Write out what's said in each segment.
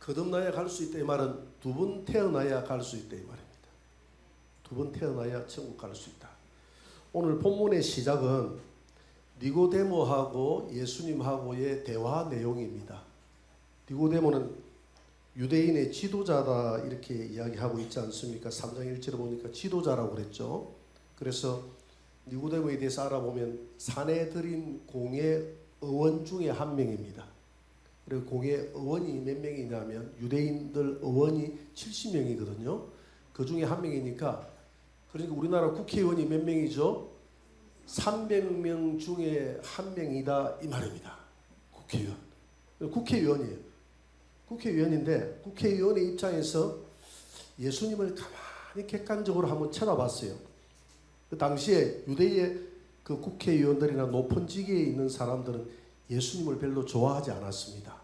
거듭나야 갈 수 있다 이 말은 두 번 태어나야 갈 수 있다 이 말입니다. 두 번 태어나야 천국 갈 수 있다. 오늘 본문의 시작은 니고데모하고 예수님하고의 대화 내용입니다. 니고데모는 유대인의 지도자다 이렇게 이야기하고 있지 않습니까? 3장 1절에 보니까 지도자라고 그랬죠. 그래서 니고데모에 대해서 알아보면 사내들인 공의 의원 중에 한 명입니다. 그리고 공의 의원이 몇 명이냐면 유대인들 의원이 70명이거든요. 그 중에 한 명이니까 그러니까 우리나라 국회의원이 몇 명이죠? 300명 중에 한 명이다 이 말입니다. 국회의원. 국회의원이에요. 국회의원인데 국회의원의 입장에서 예수님을 가만히 객관적으로 한번 쳐다봤어요. 그 당시에 유대의 그 국회의원들이나 높은 직위에 있는 사람들은 예수님을 별로 좋아하지 않았습니다.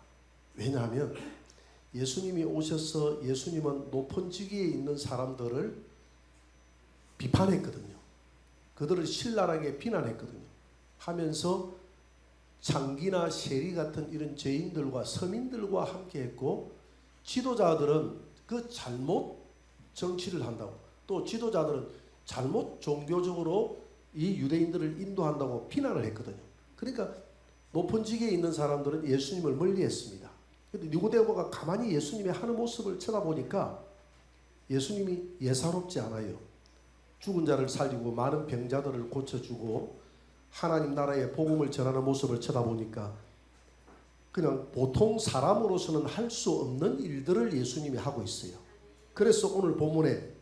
왜냐하면 예수님이 오셔서 예수님은 높은 직위에 있는 사람들을 비판했거든요. 그들을 신랄하게 비난했거든요. 하면서 창기나 세리 같은 이런 죄인들과 서민들과 함께 했고 지도자들은 그 잘못 정치를 한다고 또 지도자들은 잘못 종교적으로 이 유대인들을 인도한다고 비난을 했거든요. 그러니까 높은 직위에 있는 사람들은 예수님을 멀리했습니다. 그런데 니고데모가 가만히 예수님의 하는 모습을 쳐다보니까 예수님이 예사롭지 않아요. 죽은 자를 살리고 많은 병자들을 고쳐주고 하나님 나라의 복음을 전하는 모습을 쳐다보니까 그냥 보통 사람으로서는 할 수 없는 일들을 예수님이 하고 있어요. 그래서 오늘 본문에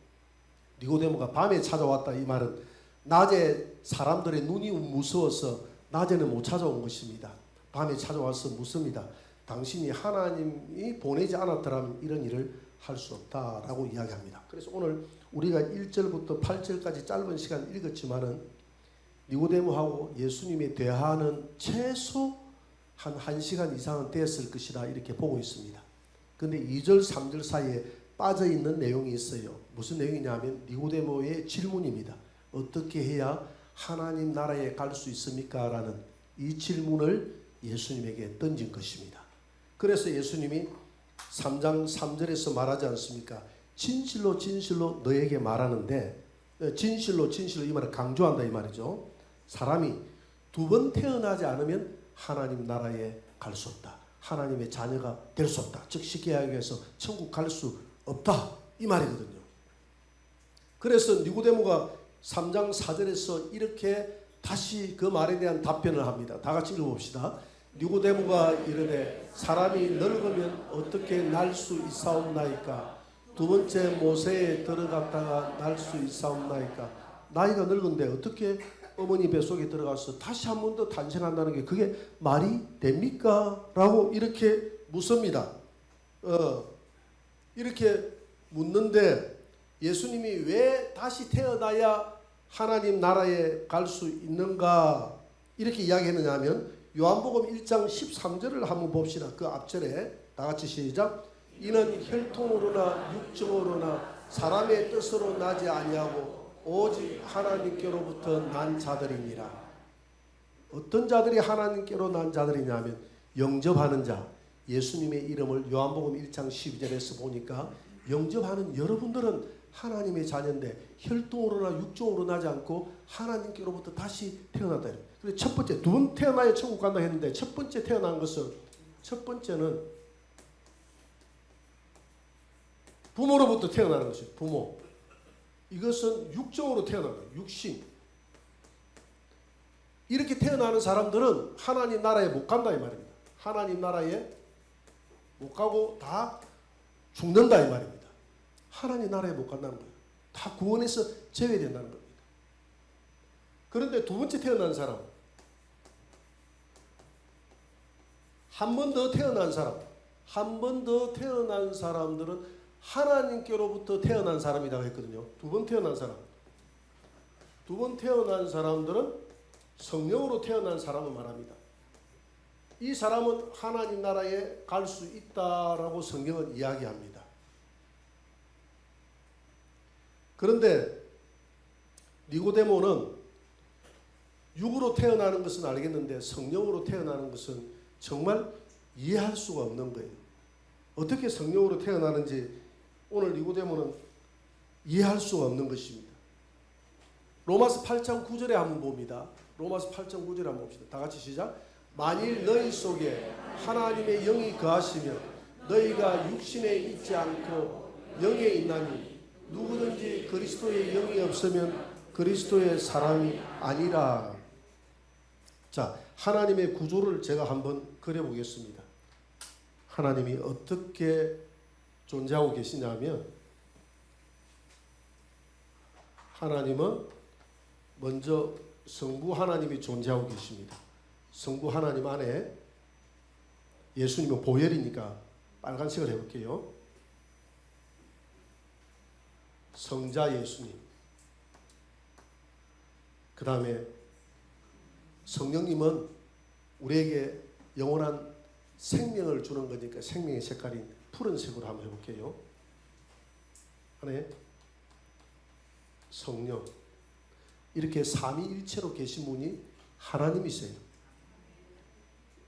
니고데모가 밤에 찾아왔다 이 말은 낮에 사람들의 눈이 무서워서 낮에는 못 찾아온 것입니다. 밤에 찾아와서 묻습니다. 당신이 하나님이 보내지 않았더라면 이런 일을 할 수 없다라고 이야기합니다. 그래서 오늘 우리가 1절부터 8절까지 짧은 시간 읽었지만은 니고데모하고 예수님의 대화는 최소 한 1시간 이상은 됐을 것이다 이렇게 보고 있습니다. 그런데 2절 3절 사이에 빠져있는 내용이 있어요. 무슨 내용이냐면 니고데모의 질문입니다. 어떻게 해야 하나님 나라에 갈 수 있습니까? 라는 이 질문을 예수님에게 던진 것입니다. 그래서 예수님이 3장 3절에서 말하지 않습니까? 진실로 진실로 너에게 말하는데 진실로 이 말을 강조한다 이 말이죠. 사람이 두 번 태어나지 않으면 하나님 나라에 갈 수 없다. 하나님의 자녀가 될 수 없다. 즉 쉽게 이야기해서 천국 갈 수 없다 이 말이거든요. 그래서 니고데모가 3장 4절에서 이렇게 다시 그 말에 대한 답변을 합니다. 다 같이 읽어봅시다. 니고데모가 이르되 사람이 늙으면 어떻게 날 수 있사옵나이까? 두 번째 모세에 들어갔다가 날 수 있사옵나이까? 나이가 늙은데 어떻게 어머니 뱃속에 들어가서 다시 한 번 더 탄생한다는 게 그게 말이 됩니까? 라고 이렇게 묻습니다. 이렇게 묻는데 예수님이 왜 다시 태어나야 하나님 나라에 갈 수 있는가 이렇게 이야기했느냐 하면 요한복음 1장 13절을 한번 봅시다. 그 앞절에 다 같이 시작. 이는 혈통으로나 육정으로나 사람의 뜻으로 나지 아니하고 오직 하나님께로부터 난 자들이니라. 어떤 자들이 하나님께로 난 자들이냐면 영접하는 자. 예수님의 이름을 요한복음 1장 12절에서 보니까 영접하는 여러분들은 하나님의 자녀인데 혈통으로나 육정으로 나지 않고 하나님께로부터 다시 태어났다. 그래서 첫 번째, 두 번 태어나야 천국 간다 했는데 첫 번째 태어난 것은 첫 번째는 부모로부터 태어나는 것이에요. 부모. 이것은 육정으로 태어난 거예요. 육신. 이렇게 태어나는 사람들은 하나님 나라에 못 간다 이 말입니다. 하나님 나라에 못 가고 다 죽는다 이 말입니다. 하나님 나라에 못 간다는 거예요. 다 구원에서 제외된다는 겁니다. 그런데 두 번째 태어난 사람, 한 번 더 태어난 사람, 한 번 더 태어난 사람들은 하나님께로부터 태어난 사람이라고 했거든요. 두 번 태어난 사람. 두 번 태어난 사람들은 성령으로 태어난 사람을 말합니다. 이 사람은 하나님 나라에 갈 수 있다라고 성경은 이야기합니다. 그런데 니고데모는 육으로 태어나는 것은 알겠는데 성령으로 태어나는 것은 정말 이해할 수가 없는 거예요. 어떻게 성령으로 태어나는지 오늘 니고데모는 이해할 수가 없는 것입니다. 로마서 8장 9절에 한번 봅니다. 로마서 8장 9절에 한번 봅시다. 다 같이 시작. 만일 너희 속에 하나님의 영이 거하시면 너희가 육신에 있지 않고 영에 있나니 누구든지 그리스도의 영이 없으면 그리스도의 사람이 아니라. 자, 하나님의 구조를 제가 한번 그려보겠습니다. 하나님이 어떻게 존재하고 계시냐면, 하나님은 먼저 성부 하나님이 존재하고 계십니다. 성부 하나님 안에 예수님은 보혈이니까 빨간색을 해볼게요. 성자 예수님, 그 다음에 성령님은 우리에게 영원한 생명을 주는 거니까 생명의 색깔인 푸른색으로 한번 해볼게요. 안에 성령, 이렇게 삼위일체로 계신 분이 하나님이세요.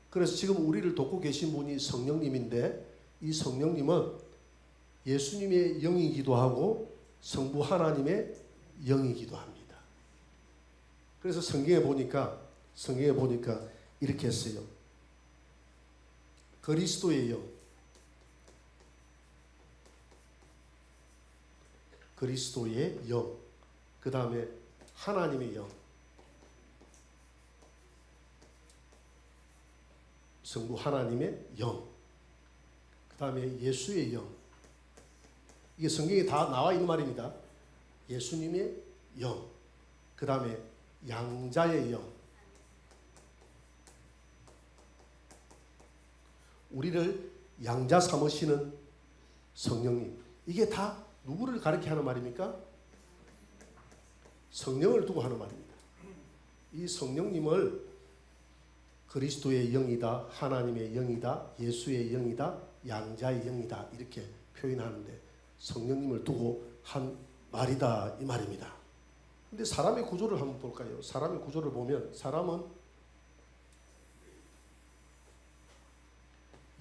그래서 지금 우리를 돕고 계신 분이 성령님인데, 이 성령님은 예수님의 영이기도 하고 성부 하나님의 영이기도 합니다. 그래서 성경에 보니까 이렇게 했어요. 그리스도의 영, 그리스도의 영, 그 다음에 하나님의 영, 성부 하나님의 영, 그 다음에 예수의 영. 이게 성경에 다 나와 있는 말입니다. 예수님의 영, 그 다음에 양자의 영, 우리를 양자 삼으시는 성령님. 이게 다 누구를 가리켜 하는 말입니까? 성령을 두고 하는 말입니다. 이 성령님을 그리스도의 영이다, 하나님의 영이다, 예수의 영이다, 양자의 영이다, 이렇게 표현하는데 성령님을 두고 한 말이다, 이 말입니다. 근데 사람의 구조를 한번 볼까요? 사람의 구조를 보면 사람은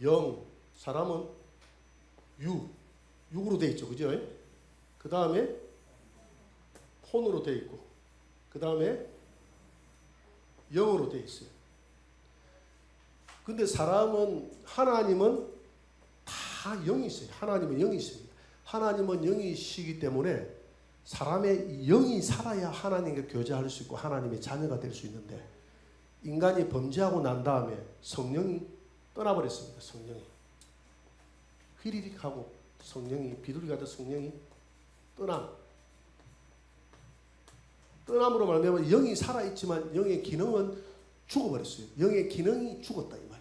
영, 사람은 육으로 되어 있죠. 그죠? 그 다음에 혼으로 되어 있고, 그 다음에 영으로 되어 있어요. 근데 사람은, 하나님은 다 영이 있어요. 하나님은 영이 있습니다. 하나님은 영이시기 때문에 사람의 영이 살아야 하나님과 교제할 수 있고 하나님의 자녀가 될 수 있는데, 인간이 범죄하고 난 다음에 성령이 떠나버렸습니다. 성령이 휘리릭 하고 성령이 비둘기 같은 성령이 떠남으로 말미암아 영이 살아있지만 영의 기능은 죽어버렸어요. 영의 기능이 죽었다, 이 말입니다.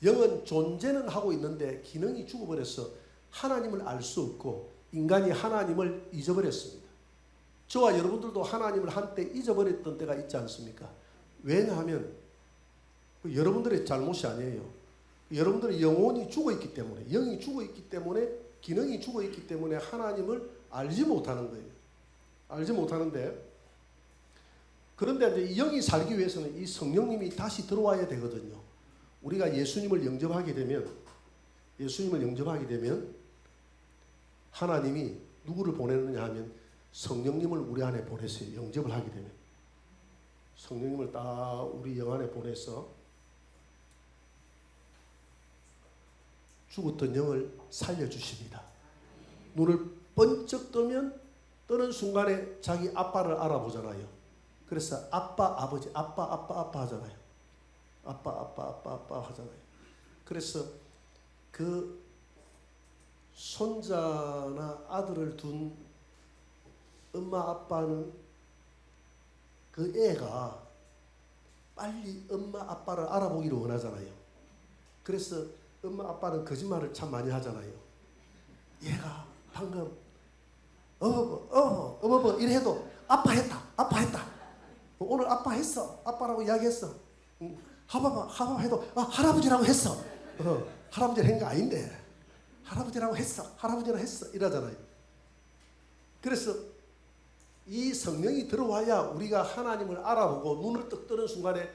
영은 존재는 하고 있는데 기능이 죽어버려서 하나님을 알 수 없고 인간이 하나님을 잊어버렸습니다. 저와 여러분들도 하나님을 한때 잊어버렸던 때가 있지 않습니까? 왜냐하면 여러분들의 잘못이 아니에요. 여러분들의 영혼이 죽어있기 때문에, 영이 죽어있기 때문에, 기능이 죽어있기 때문에 하나님을 알지 못하는 거예요. 알지 못하는데, 그런데 이제 영이 살기 위해서는 이 성령님이 다시 들어와야 되거든요. 우리가 예수님을 영접하게 되면 하나님이 누구를 보내느냐 하면 성령님을 우리 안에 보내세요. 영접을 하게 되면 성령님을 딱 우리 영 안에 보내서 죽었던 영을 살려주십니다. 눈을 번쩍 뜨는 순간에 자기 아빠를 알아보잖아요. 그래서 아빠, 아버지, 아빠 하잖아요. 아빠 하잖아요. 그래서 그 손자나 아들을 둔 엄마 아빠는 그 애가 빨리 엄마 아빠를 알아보기를 원하잖아요. 그래서 엄마 아빠는 거짓말을 참 많이 하잖아요. 얘가 방금 어버버 이래도 아빠 했다. 오늘 아빠 했어. 아빠라고 이야기했어. 하바바 해도 할아버지라고 했어. 할아버지를 한 거 아닌데 할아버지라고 했어. 이러잖아요. 그래서 이 성령이 들어와야 우리가 하나님을 알아보고 눈을 떡 뜨는 순간에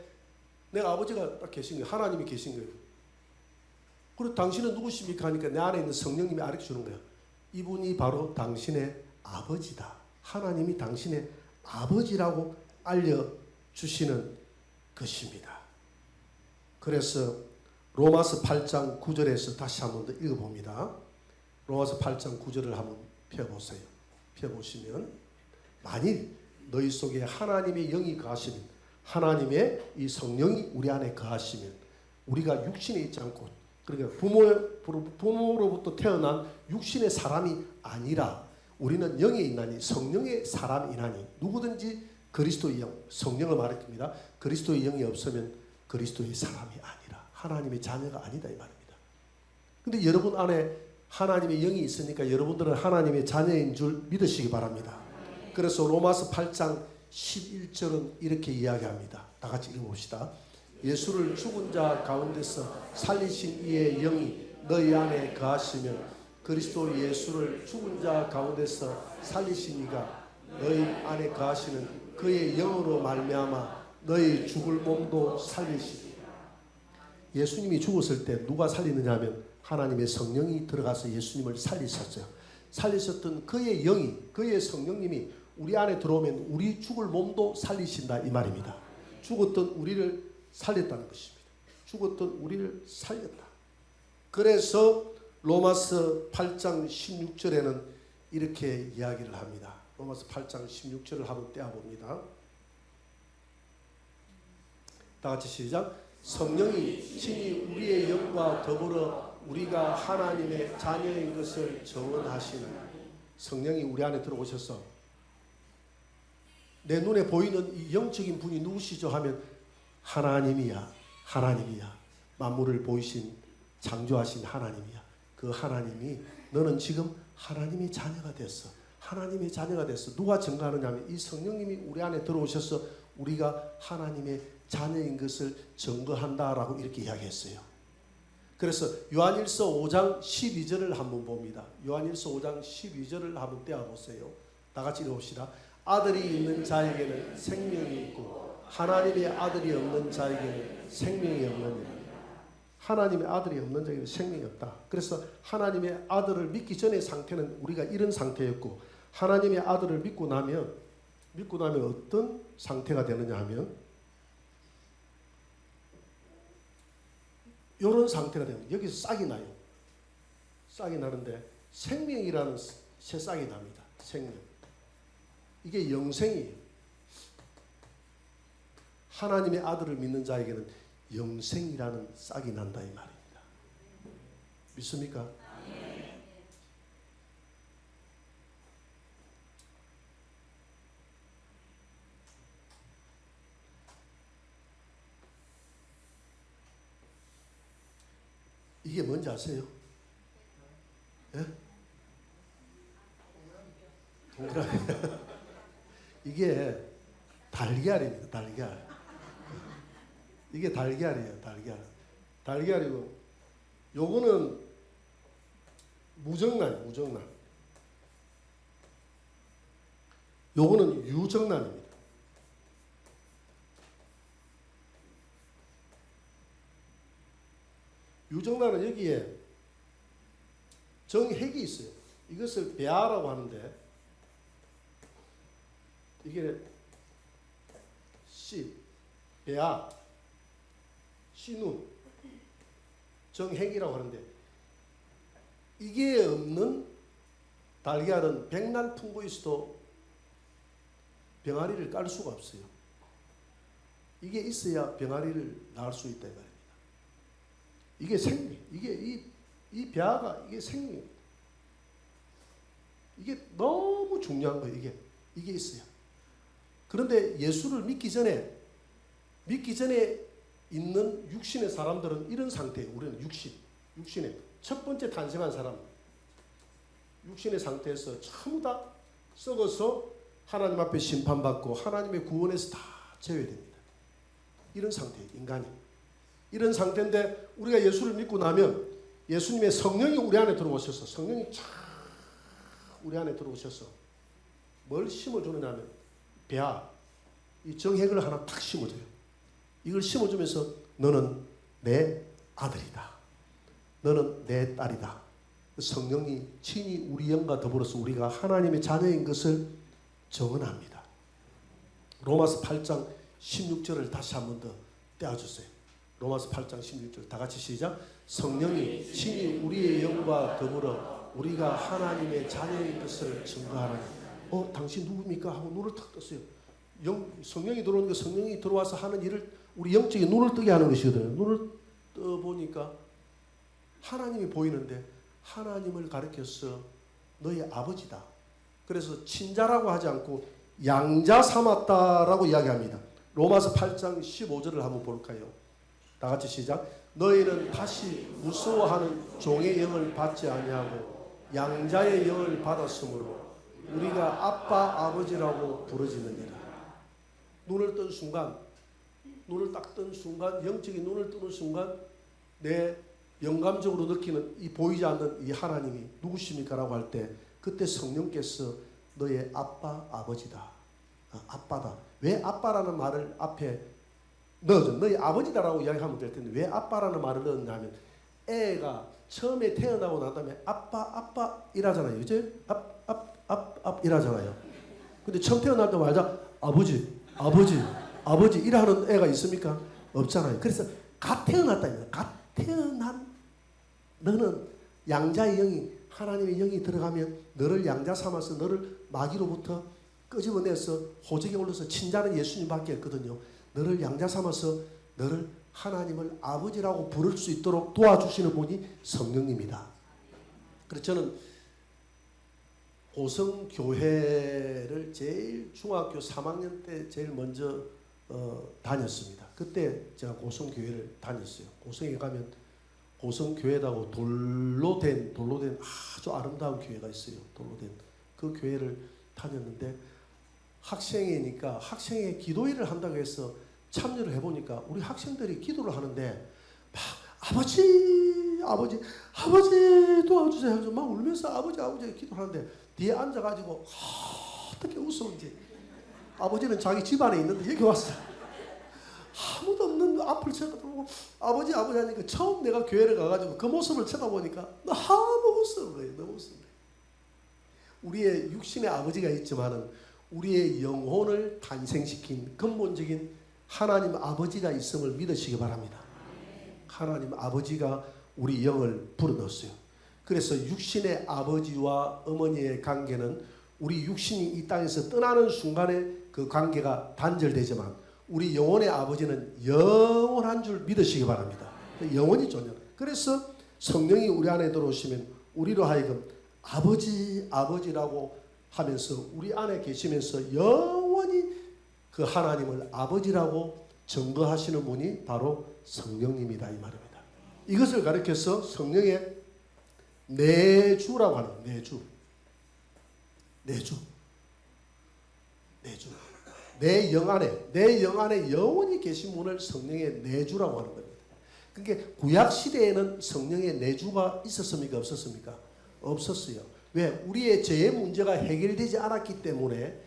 내가 아버지가 딱 계신 거예요. 하나님이 계신 거예요. 그리고 당신은 누구십니까 하니까 내 안에 있는 성령님이 가르쳐주는 거야. 이분이 바로 당신의 아버지다. 하나님이 당신의 아버지라고 알려주시는 것입니다. 그래서 로마서 8장 9절에서 다시 한번 더 읽어봅니다. 로마서 8장 9절을 한번 펴보세요. 펴보시면 만일 너희 속에 하나님의 영이 거하시면, 하나님의 이 성령이 우리 안에 거하시면, 우리가 육신에 있지 않고, 그러니까 부모로부터 태어난 육신의 사람이 아니라 우리는 영에 있나니 성령의 사람이나니, 누구든지 그리스도의 영, 성령을 말했습니다. 그리스도의 영이 없으면 그리스도의 사람이 아니라 하나님의 자녀가 아니다 이 말입니다. 근데 여러분 안에 하나님의 영이 있으니까 여러분들은 하나님의 자녀인 줄 믿으시기 바랍니다. 그래서 로마서 8장 11절은 이렇게 이야기합니다. 다 같이 읽어봅시다. 예수를 죽은 자 가운데서 살리신 이의 영이 너희 안에 거하시면 그리스도 예수를 죽은 자 가운데서 살리신 이가 너희 안에 거하시는 그의 영으로 말미암아 너희 죽을 몸도 살리시리라. 예수님이 죽었을 때 누가 살리느냐 하면 하나님의 성령이 들어가서 예수님을 살리셨어요. 살리셨던 그의 영이, 그의 성령님이 우리 안에 들어오면 우리 죽을 몸도 살리신다 이 말입니다. 죽었던 우리를 살렸다는 것입니다. 죽었던 우리를 살렸다. 그래서 로마서 8장 16절에는 이렇게 이야기를 합니다. 로마서 8장 16절을 한번 떼어봅니다. 다 같이 시작. 성령이 친히 우리의 영과 더불어 우리가 하나님의 자녀인 것을 증언하시는, 성령이 우리 안에 들어오셔서 내 눈에 보이는 이 영적인 분이 누구시죠 하면 하나님이야. 하나님이야. 만물을 보이신 창조하신 하나님이야. 그 하나님이 너는 지금 하나님의 자녀가 됐어. 하나님의 자녀가 됐어. 누가 증거하느냐 하면 이 성령님이 우리 안에 들어오셔서 우리가 하나님의 자녀인 것을 증거한다라고 이렇게 이야기했어요. 그래서 요한일서 5장 12절을 한번 봅니다. 요한일서 5장 12절을 한번 떼어보세요. 다 같이 읽어봅시다. 아들이 있는 자에게는 생명이 있고 하나님의 아들이 없는 자에게는 생명이 없느니라. 하나님의 아들이 없는 자에게는 생명이 없다. 그래서 하나님의 아들을 믿기 전의 상태는 우리가 이런 상태였고, 하나님의 아들을 믿고 나면 어떤 상태가 되느냐 하면 이런 상태가 됩니다. 여기서 싹이 나요. 싹이 나는데 생명이라는 새싹이 납니다. 생명. 이게 영생이에요. 하나님의 아들을 믿는 자에게는 영생이라는 싹이 난다 이 말입니다. 믿습니까? 이게 뭔지 아세요? 예? 동그라미. 이게 달걀입니다. 달걀. 이게 달걀이에요. 달걀. 달걀이고 요거는 무정란. 요거는 유정란입니다. 유정란은 여기에 정핵이 있어요. 이것을 배아라고 하는데 이게 씨, 배아, 씨눈, 정핵이라고 하는데 이게 없는 달걀은 백날 품고 있어도 병아리를 깔 수가 없어요. 이게 있어야 병아리를 낳을 수 있다 이 말입니다. 이게 생명, 이게 이 배아가 이게 생명입니다. 이게 너무 중요한 거예요. 이게 있어요. 그런데 예수를 믿기 전에 있는 육신의 사람들은 이런 상태예요. 우리는 육신의 첫 번째 탄생한 사람, 육신의 상태에서 전부 다 썩어서 하나님 앞에 심판받고 하나님의 구원에서 다 제외됩니다. 이런 상태예요. 인간이. 이런 상태인데 우리가 예수를 믿고 나면 예수님의 성령이 우리 안에 들어오셔서, 성령이 쫙 우리 안에 들어오셔서 뭘 심어주느냐 하면 배아, 이 정핵을 하나 탁 심어줘요. 이걸 심어주면서 너는 내 아들이다. 너는 내 딸이다. 성령이 친히 우리 영과 더불어서 우리가 하나님의 자녀인 것을 증언합니다. 로마서 8장 16절을 다시 한 번 더 떼어주세요. 로마서 8장 16절 다 같이 시작. 성령이 친히 우리의 영과 더불어 우리가 하나님의 자녀인 것을 증거하라니. 당신 누굽니까? 하고 눈을 탁 떴어요. 성령이 들어오는 거, 성령이 들어와서 하는 일을 우리 영적인 눈을 뜨게 하는 것이거든요. 눈을 떠보니까 하나님이 보이는데 하나님을 가리켜서 너의 아버지다. 그래서 친자라고 하지 않고 양자 삼았다라고 이야기합니다. 로마서 8장 15절을 한번 볼까요? 다 같이 시작. 너희는 다시 무서워하는 종의 영을 받지 아니하고 양자의 영을 받았으므로 우리가 아빠 아버지라고 부르짖느니라. 눈을 뜬 순간, 눈을 딱 뜬 순간, 영적인 눈을 뜨는 순간 내 영감적으로 느끼는 이 보이지 않는 이 하나님이 누구십니까? 라고 할 때 그때 성령께서 너의 아빠 아버지다. 아빠다. 왜 아빠라는 말을 앞에 넣어줘? 너희 아버지다라고 이야기하면 될 텐데 왜 아빠라는 말을 넣었냐면 애가 처음에 태어나고 난 다음에 아빠 이라잖아요. 이제 ap 이라잖아요. 근데 처음 태어날 때마다 아버지 이라는 애가 있습니까? 없잖아요. 그래서 갓 태어났다니까. 갓 태어난 너는 양자의 영이 하나님의 영이 들어가면 너를 양자 삼아서 너를 마귀로부터 끄집어내서 호적에 올려서 친자는 예수님밖에 없거든요. 너를 양자 삼아서 너를 하나님을 아버지라고 부를 수 있도록 도와주시는 분이 성령님이다. 그래서 저는 고성교회를 제일 중학교 3학년 때 제일 먼저 다녔습니다. 그때 제가 고성교회를 다녔어요. 고성에 가면 고성교회라고 돌로 된 아주 아름다운 교회가 있어요. 돌로 된 그 교회를 다녔는데 학생이니까 학생회 기도회를 한다고 해서 참여를 해보니까 우리 학생들이 기도를 하는데 막 아버지 도와주세요 하면서 막 울면서 아버지 기도하는데 뒤에 앉아가지고 어떻게 웃었는지 아버지는 자기 집안에 있는데 여기 왔어. 아무도 없는 앞을 쳐다보고 아버지 하니까 처음 내가 교회를 가가지고 그 모습을 쳐다보니까 너무 웃는 거예요. 너무 웃는 거예요. 우리의 육신의 아버지가 있지만은 우리의 영혼을 탄생시킨 근본적인 하나님 아버지가 있음을 믿으시기 바랍니다. 하나님 아버지가 우리 영을 불어넣었어요. 그래서 육신의 아버지와 어머니의 관계는 우리 육신이 이 땅에서 떠나는 순간에 그 관계가 단절되지만 우리 영혼의 아버지는 영원한 줄 믿으시기 바랍니다. 영원히 존재. 그래서 성령이 우리 안에 들어오시면 우리로 하여금 아버지라고 하면서 우리 안에 계시면서 영원히 그 하나님을 아버지라고 증거하시는 분이 바로 성령님이다 이 말입니다. 이것을 가리켜서 성령의 내주라고 하는 내주. 내 영 안에 영원히 계신 분을 성령의 내주라고 하는 겁니다. 그러니까 구약 시대에는 성령의 내주가 있었습니까? 없었습니까? 없었어요. 왜? 우리의 죄의 문제가 해결되지 않았기 때문에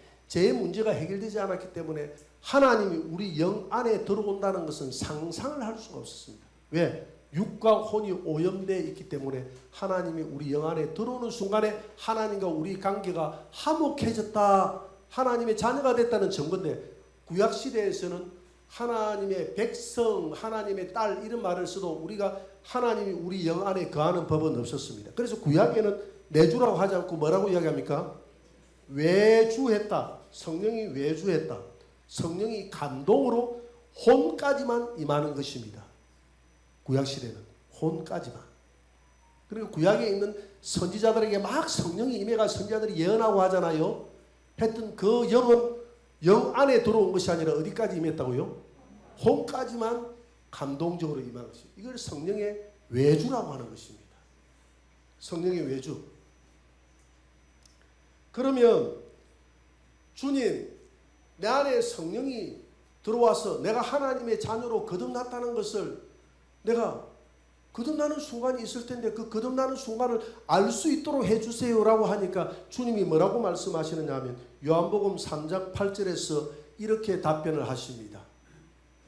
하나님이 우리 영 안에 들어온다는 것은 상상을 할 수가 없었습니다. 왜? 육과 혼이 오염되어 있기 때문에 하나님이 우리 영 안에 들어오는 순간에 하나님과 우리 관계가 화목해졌다. 하나님의 자녀가 됐다는 증거인데 구약시대에서는 하나님의 백성, 하나님의 딸 이런 말을 써도 우리가 하나님이 우리 영 안에 거하는 법은 없었습니다. 그래서 구약에는 내주라고 하지 않고 뭐라고 이야기합니까? 외주했다. 성령이 외주했다. 성령이 감동으로 혼까지만 임하는 것입니다. 구약시대는 혼까지만. 그리고 구약에 있는 선지자들에게 막 성령이 임해가 선지자들이 예언하고 하잖아요. 했던 그 영은 영 안에 들어온 것이 아니라 어디까지 임했다고요? 혼까지만 감동적으로 임한 것입니다. 이걸 성령의 외주라고 하는 것입니다. 성령의 외주. 그러면 주님, 내 안에 성령이 들어와서 내가 하나님의 자녀로 거듭났다는 것을 내가 거듭나는 순간이 있을 텐데 그 거듭나는 순간을 알 수 있도록 해주세요라고 하니까 주님이 뭐라고 말씀하시느냐 하면 요한복음 3장 8절에서 이렇게 답변을 하십니다.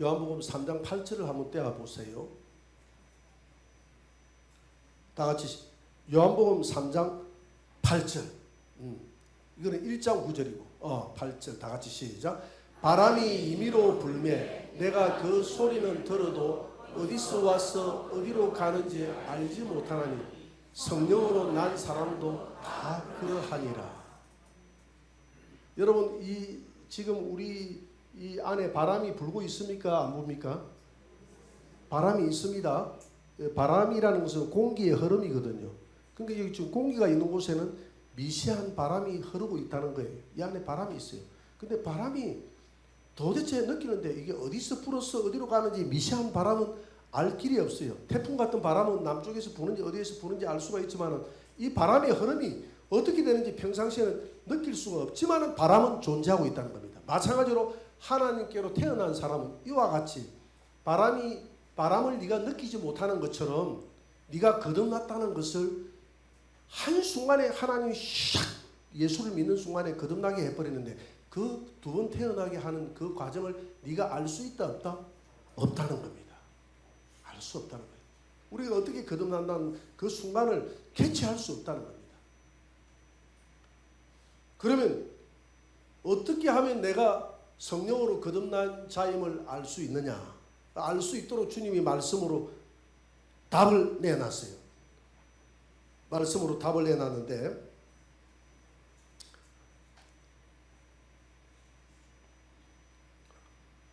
요한복음 3장 8절을 한번 떼어보세요. 다 같이 요한복음 3장 8절. 이거는 1장 9절이고 8절 다 같이 시작. 바람이 임의로 불매 내가 그 소리는 들어도 어디서 와서 어디로 가는지 알지 못하나니 성령으로 난 사람도 다 그러하니라. 여러분 지금 우리 이 안에 바람이 불고 있습니까? 안 붑니까? 바람이 있습니다. 바람이라는 것은 공기의 흐름이거든요. 그러니까 여기 지금 공기가 있는 곳에는 미세한 바람이 흐르고 있다는 거예요. 이 안에 바람이 있어요. 근데 바람이 도대체 느끼는데 이게 어디서 불어서 어디로 가는지 미세한 바람은 알 길이 없어요. 태풍 같은 바람은 남쪽에서 부는지 어디에서 부는지 알 수가 있지만 이 바람의 흐름이 어떻게 되는지 평상시에는 느낄 수가 없지만 바람은 존재하고 있다는 겁니다. 마찬가지로 하나님께로 태어난 사람은 이와 같이 바람을 네가 느끼지 못하는 것처럼 네가 거듭났다는 것을 한순간에 하나님이 샥 예수를 믿는 순간에 거듭나게 해버리는데 그 두 번 태어나게 하는 그 과정을 네가 알 수 있다 없다? 없다는 겁니다. 알 수 없다는 거예요. 우리가 어떻게 거듭난다는 그 순간을 캐치할 수 없다는 겁니다. 그러면 어떻게 하면 내가 성령으로 거듭난 자임을 알 수 있느냐? 알 수 있도록 주님이 말씀으로 답을 내놨어요. 말씀으로 답을 내놨는데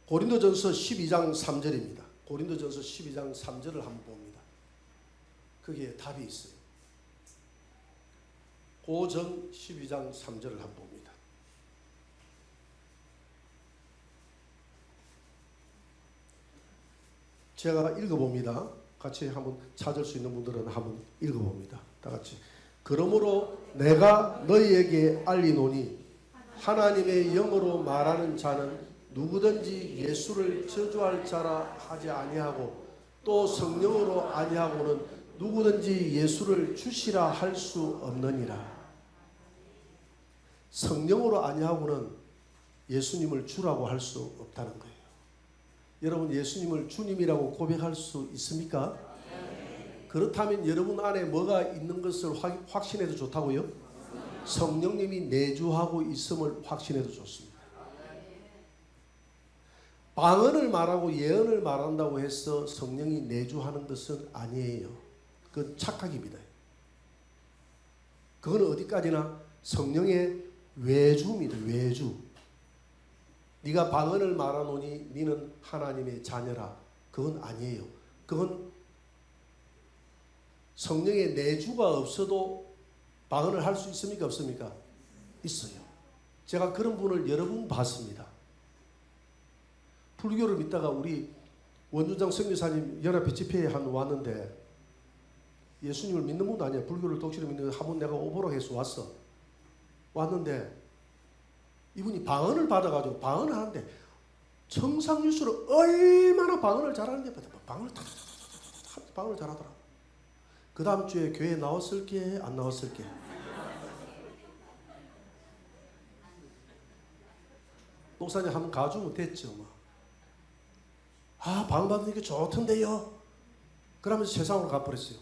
고린도전서 12장 3절입니다. 고린도전서 12장 3절을 한번 봅니다. 거기에 답이 있어요. 고전 12장 3절을 한번 봅니다. 제가 읽어봅니다. 같이 한번 찾을 수 있는 분들은 한번 읽어봅니다. 다 같이. 그러므로 내가 너희에게 알리노니 하나님의 영으로 말하는 자는 누구든지 예수를 저주할 자라 하지 아니하고 또 성령으로 아니하고는 누구든지 예수를 주시라 할 수 없느니라. 성령으로 아니하고는 예수님을 주라고 할 수 없다는 거예요. 여러분 예수님을 주님이라고 고백할 수 있습니까? 그렇다면 여러분 안에 뭐가 있는 것을 확신해도 좋다고요? 성령님이 내주하고 있음을 확신해도 좋습니다. 방언을 말하고 예언을 말한다고 해서 성령이 내주하는 것은 아니에요. 그건 착각입니다. 그건 어디까지나 성령의 외주입니다. 외주. 네가 방언을 말하노니 네는 하나님의 자녀라. 그건 아니에요. 그건 성령의 내주가 없어도 방언을 할 수 있습니까? 없습니까? 있어요. 제가 그런 분을 여러 분 봤습니다. 불교를 믿다가 우리 원주장 선교사님 연합회 집회에 한 왔는데 예수님을 믿는 분도 아니야. 불교를 독실히 믿는 한 번 내가 오보라 해서 왔는데 이분이 방언을 받아가지고 방언을 하는데 청상유수로 얼마나 방언을 잘하는지 방언을 방언을 잘하더라. 그 다음 주에 교회 나왔을게 안 나왔을게? 목사님 한번 가주면 됐죠. 방언 받으니까 좋던데요. 그러면서 세상으로 가버렸어요.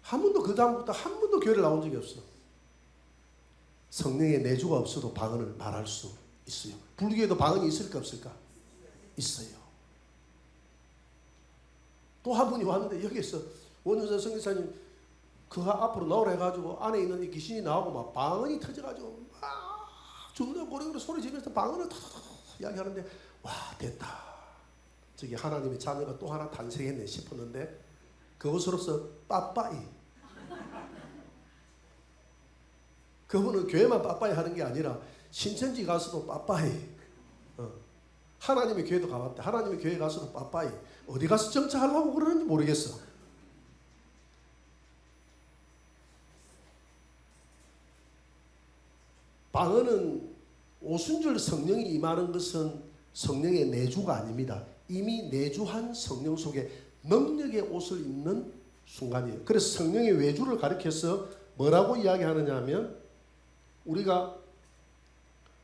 한 번도 그 다음부터 한 번도 교회를 나온 적이 없어. 성령의 내주가 없어도 방언을 말할 수 있어요. 불교에도 방언이 있을까 없을까? 있어요. 또 한 분이 왔는데 여기서 원주선 선교사님 그 앞으로 나오라 해가지고 안에 있는 이 귀신이 나오고 막 방언이 터져가지고 막 죽는 고래고래 소리 지르면서 방언을 탁탁탁 이야기하는데 와 됐다. 저기 하나님의 자녀가 또 하나 탄생했네 싶었는데 그것으로서 빠빠이. 그분은 교회만 빠빠이 하는 게 아니라 신천지 가서도 빠빠이. 하나님의 교회도 가봤대. 하나님의 교회 가서도 빠빠이. 어디 가서 정착하려고 그러는지 모르겠어. 방언은 오순절 성령이 임하는 것은 성령의 내주가 아닙니다. 이미 내주한 성령 속에 능력의 옷을 입는 순간이에요. 그래서 성령의 외주를 가리켜서 뭐라고 이야기하느냐 하면 우리가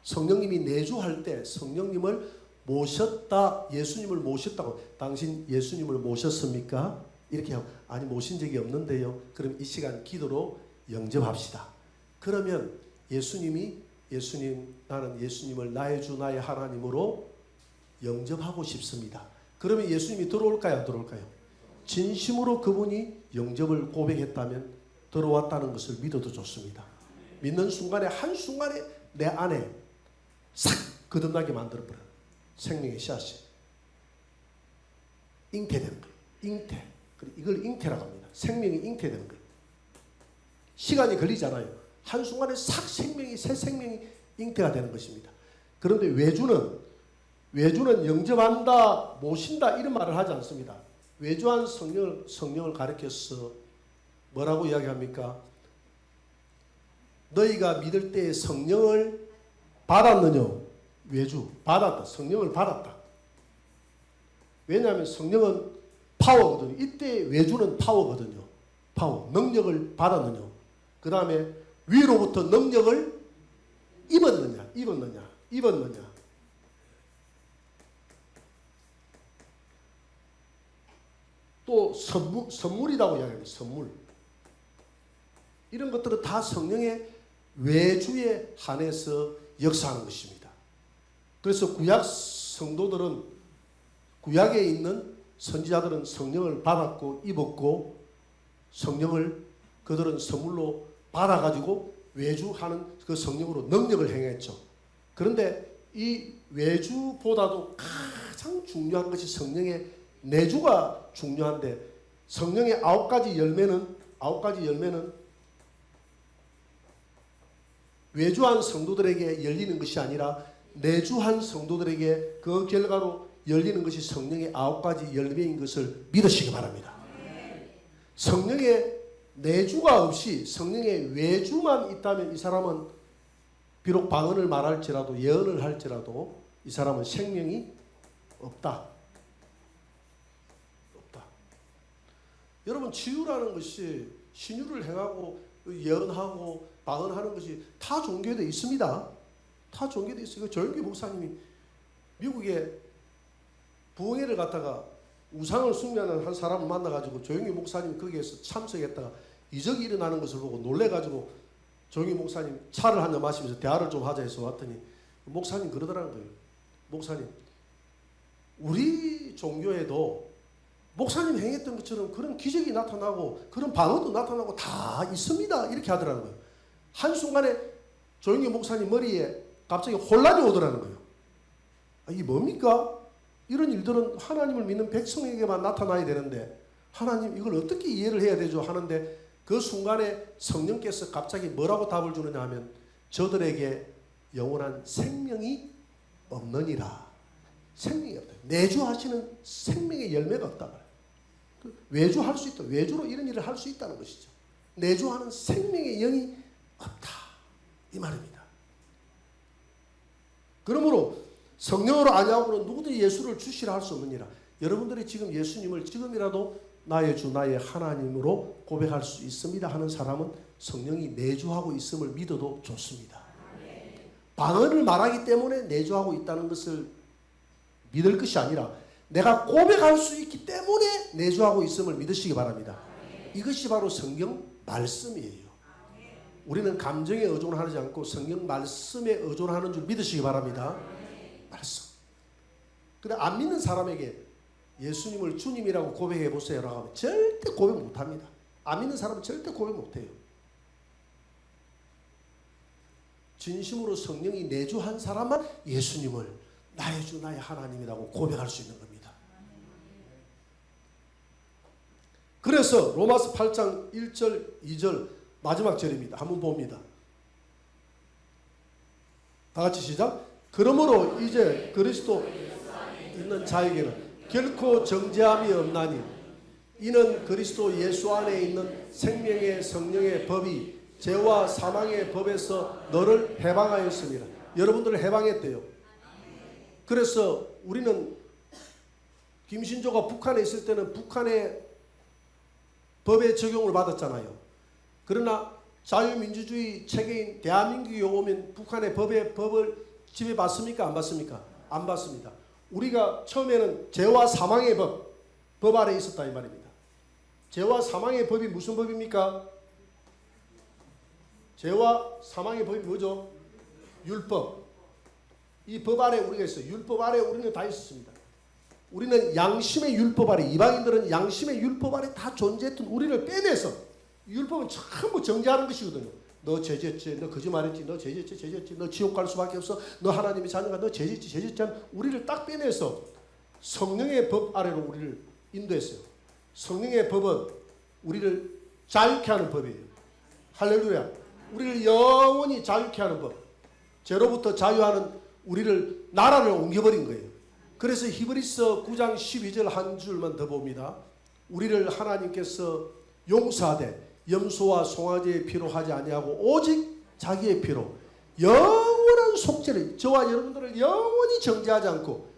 성령님이 내주할 때 성령님을 모셨다, 예수님을 모셨다고. 당신 예수님을 모셨습니까? 이렇게 하고 아니 모신 적이 없는데요. 그럼 이 시간 기도로 영접합시다. 그러면 예수님 나는 예수님을 나의 주 나의 하나님으로 영접하고 싶습니다. 그러면 예수님이 들어올까요? 안 들어올까요? 진심으로 그분이 영접을 고백했다면 들어왔다는 것을 믿어도 좋습니다. 믿는 순간에 한순간에 내 안에 싹 거듭나게 만들어버려요. 생명의 씨앗이 잉태되는 거예요. 잉태. 이걸 잉태라고 합니다. 생명이 잉태되는 거예요. 시간이 걸리잖아요. 한순간에 싹 새 생명이 잉태가 되는 것입니다. 그런데 외주는 영접한다, 모신다 이런 말을 하지 않습니다. 외주한 성령을 가리켜서 뭐라고 이야기합니까? 너희가 믿을 때에 성령을 받았느냐? 외주, 받았다. 성령을 받았다. 왜냐하면 성령은 파워거든요. 이때 외주는 파워거든요. 파워, 능력을 받았느냐? 그 다음에 위로부터 능력을 입었느냐? 또 선물이라고 이야기합니다. 선물. 이런 것들은 다 성령의 외주에 한해서 역사하는 것입니다. 그래서 구약 성도들은 구약에 있는 선지자들은 성령을 받았고 입었고 성령을 그들은 선물로 받아가지고 외주하는 그 성령으로 능력을 행했죠. 그런데 이 외주보다도 가장 중요한 것이 성령의 내주가 중요한데 성령의 9가지 열매는 외주한 성도들에게 열리는 것이 아니라 내주한 성도들에게 그 결과로 열리는 것이 성령의 9가지 열매인 것을 믿으시기 바랍니다. 성령의 내주가 없이 성령의 외주만 있다면 이 사람은 비록 방언을 말할지라도 예언을 할지라도 이 사람은 생명이 없다. 여러분 치유라는 것이 신유를 행하고 예언하고 방언하는 것이 타 종교에 있습니다. 타 종교에 있어요. 조영기 목사님이 미국에 부흥회를 갔다가 우상을 숭배하는 한 사람을 만나가지고 조영기 목사님이 거기에서 참석했다가 이적이 일어나는 것을 보고 놀래가지고 조영기 목사님 차를 한잔 마시면서 대화를 좀 하자 해서 왔더니 목사님 그러더라는 거예요. 목사님, 우리 종교에도 목사님 행했던 것처럼 그런 기적이 나타나고 그런 방언도 나타나고 다 있습니다. 이렇게 하더라는 거예요. 한순간에 조영기 목사님 머리에 갑자기 혼란이 오더라는 거예요. 이게 뭡니까? 이런 일들은 하나님을 믿는 백성에게만 나타나야 되는데 하나님 이걸 어떻게 이해를 해야 되죠? 하는데 그 순간에 성령께서 갑자기 뭐라고 답을 주느냐 하면 저들에게 영원한 생명이 없느니라. 생명이 없다. 내주하시는 생명의 열매가 없다. 외주할 수 있다. 외주로 이런 일을 할 수 있다는 것이죠. 내주하는 생명의 영이 없다. 이 말입니다. 그러므로 성령으로 아니하고는 누구든지 예수를 주시라 할 수 없느니라. 여러분들이 지금 예수님을 지금이라도 나의 주 나의 하나님으로 고백할 수 있습니다 하는 사람은 성령이 내주하고 있음을 믿어도 좋습니다. 방언을 말하기 때문에 내주하고 있다는 것을 믿을 것이 아니라 내가 고백할 수 있기 때문에 내주하고 있음을 믿으시기 바랍니다. 이것이 바로 성경 말씀이에요. 우리는 감정에 의존하지 않고 성경 말씀에 의존하는 줄 믿으시기 바랍니다. 말씀. 근데 안 믿는 사람에게 예수님을 주님이라고 고백해 보세요라고 하면 절대 고백 못합니다. 안 믿는 사람은 절대 고백 못해요. 진심으로 성령이 내주한 사람만 예수님을 나의 주 나의 하나님이라고 고백할 수 있는 겁니다. 그래서 로마서 8장 1절 2절 마지막 절입니다. 한번 봅니다. 다 같이 시작. 그러므로 이제 그리스도 있는 자에게는 결코 정죄함이 없나니 이는 그리스도 예수 안에 있는 생명의 성령의 법이 죄와 사망의 법에서 너를 해방하였습니다. 여러분들을 해방했대요. 그래서 우리는 김신조가 북한에 있을 때는 북한의 법의 적용을 받았잖아요. 그러나 자유민주주의 체계인 대한민국에 오면 북한의 법을 지배받습니까? 안 받습니까? 안 받습니다. 우리가 처음에는 죄와 사망의 법 아래 있었다 이 말입니다. 죄와 사망의 법이 무슨 법입니까? 죄와 사망의 법이 뭐죠? 율법. 이 법 아래 우리가 있어요. 율법 아래 우리는 다 있었습니다. 우리는 양심의 율법 아래, 이방인들은 양심의 율법 아래 다 존재했던 우리를 빼내서, 율법은 전부 정죄하는 것이거든요. 너 죄졌지, 너 거짓말했지, 너 죄졌지, 너 지옥 갈 수밖에 없어, 너 하나님의 자녀가, 너 죄졌지, 우리를 딱 빼내서 성령의 법 아래로 우리를 인도했어요. 성령의 법은 우리를 자유케 하는 법이에요. 할렐루야. 우리를 영원히 자유케 하는 법. 죄로부터 자유하는 우리를, 나라를 옮겨버린 거예요. 그래서 히브리서 9장 12절 한 줄만 더 봅니다. 우리를 하나님께서 용서하되 염소와 송아지의 피로 하지 아니하고 오직 자기의 피로 영원한 속죄를, 저와 여러분들을 영원히 정죄하지 않고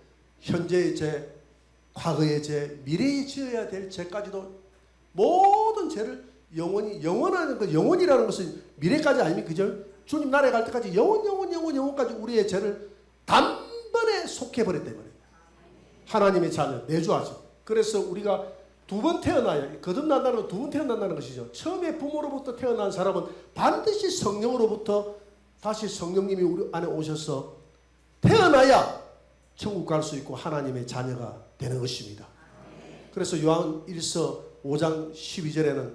현재의 죄, 과거의 죄, 미래에 지어야 될 죄까지도 모든 죄를 영원히, 영원하는 것, 영원이라는 것은 미래까지 아닙니까? 그죠? 주님 나라에 갈 때까지 영원까지 우리의 죄를 단번에 속해버렸단 말이에요. 하나님의 자녀, 내주하죠. 그래서 우리가 두 번 태어나야, 거듭난다는 건 두 번 태어난다는 것이죠. 처음에 부모로부터 태어난 사람은 반드시 성령으로부터 다시 성령님이 우리 안에 오셔서 태어나야 천국 갈 수 있고 하나님의 자녀가 되는 것입니다. 그래서 요한 1서 5장 12절에는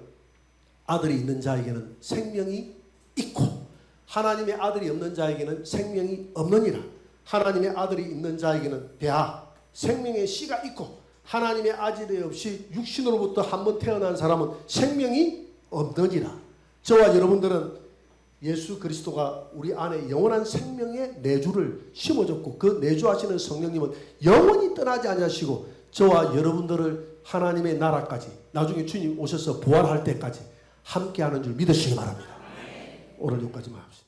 아들이 있는 자에게는 생명이 있고 하나님의 아들이 없는 자에게는 생명이 없느니라. 하나님의 아들이 있는 자에게는 대하 생명의 씨가 있고 하나님의 아들이 없이 육신으로부터 한 번 태어난 사람은 생명이 없느니라. 저와 여러분들은 예수 그리스도가 우리 안에 영원한 생명의 내주를 심어줬고 그 내주하시는 성령님은 영원히 떠나지 아니하시고 저와 여러분들을 하나님의 나라까지, 나중에 주님 오셔서 부활할 때까지 함께하는 줄 믿으시기 바랍니다. 오늘 여기까지만 합시다.